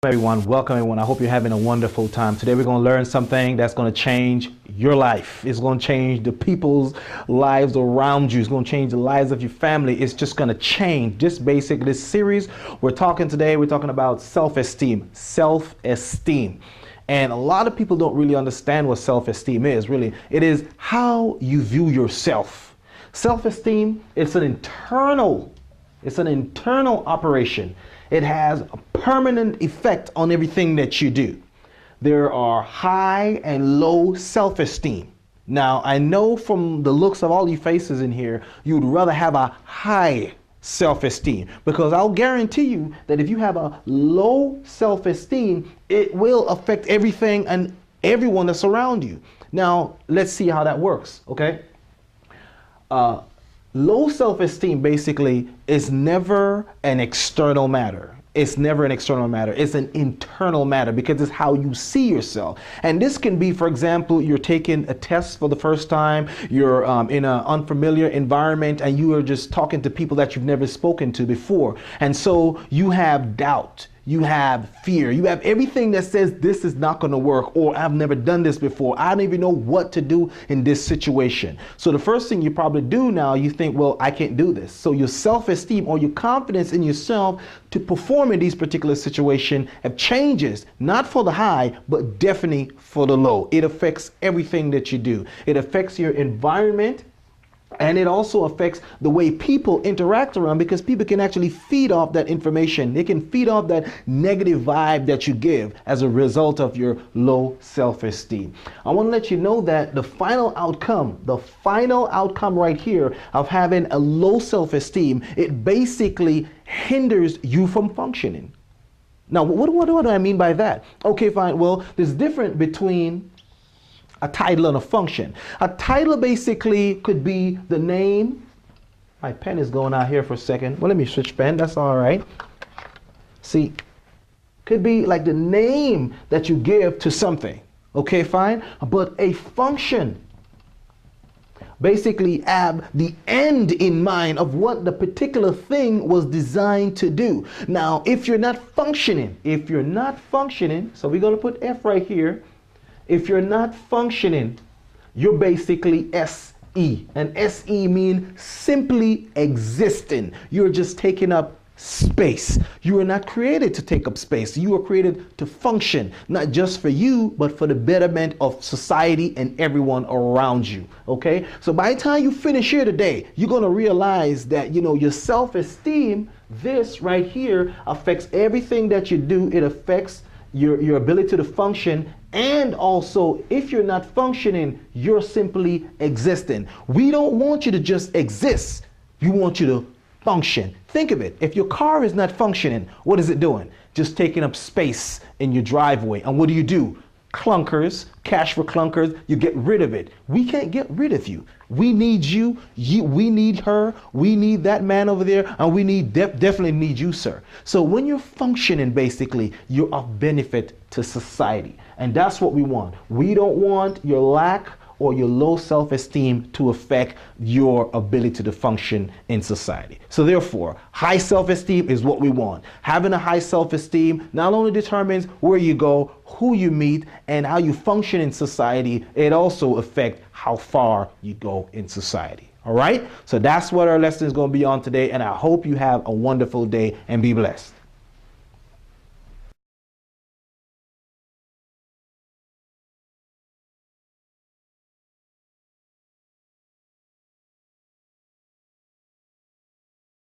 Welcome everyone. I hope you're having a wonderful time. Today we're going to learn something that's going to change your life. It's going to change the people's lives around you. It's going to change the lives of your family. It's just going to change. Just basic. This series we're talking about self-esteem. Self-esteem. And a lot of people don't really understand what self-esteem is. Really, it is how you view yourself. Self-esteem, it's an internal operation. It has a permanent effect on everything that you do. There are high and low self-esteem. Now, I know from the looks of all you faces in here, you'd rather have a high self-esteem, because I'll guarantee you that if you have a low self-esteem, it will affect everything and everyone that's around you. Now, let's see how that works, okay? Low self-esteem basically is never an external matter. It's never an external matter. It's an internal matter, because it's how you see yourself. And this can be, for example, you're taking a test for the first time, you're in an unfamiliar environment, and you are just talking to people that you've never spoken to before. And so you have doubt. You have fear. You have everything that says this is not going to work, or I've never done this before. I don't even know what to do in this situation. So the first thing you probably do now, you think, well, I can't do this. So your self-esteem or your confidence in yourself to perform in these particular situations changes, not for the high, but definitely for the low. It affects everything that you do. It affects your environment. And it also affects the way people interact around, because people can actually feed off that information. They can feed off that negative vibe that you give as a result of your low self-esteem. I want to let you know that the final outcome right here of having a low self-esteem, it basically hinders you from functioning. Now, what do I mean by that? Okay, fine. Well, there's difference between a title and a function. A title basically could be the name. My pen is going out here for a second. Well, let me switch pen. That's all right. See, could be like the name that you give to something. Okay, fine. But a function basically have the end in mind of what the particular thing was designed to do. Now, if you're not functioning, so we're going to put F right here. If you're not functioning, you're basically SE. And SE means simply existing. You're just taking up space. You are not created to take up space. You are created to function, not just for you, but for the betterment of society and everyone around you. Okay? So by the time you finish here today, you're going to realize that, your self-esteem, this right here, affects everything that you do. It affects your ability to function. And also, if you're not functioning, you're simply existing. We don't want you to just exist. We want you to function. Think of it. If your car is not functioning, what is it doing? Just taking up space in your driveway. And what do? Clunkers, cash for clunkers, you get rid of it. We can't get rid of you. We need you, we need her, we need that man over there, and we need definitely need you, sir. So when you're functioning, basically, you're of benefit to society. And that's what we want. We don't want your lack or your low self-esteem to affect your ability to function in society. So therefore, high self-esteem is what we want. Having a high self-esteem not only determines where you go, who you meet, and how you function in society, it also affects how far you go in society. All right? So that's what our lesson is going to be on today, and I hope you have a wonderful day and be blessed.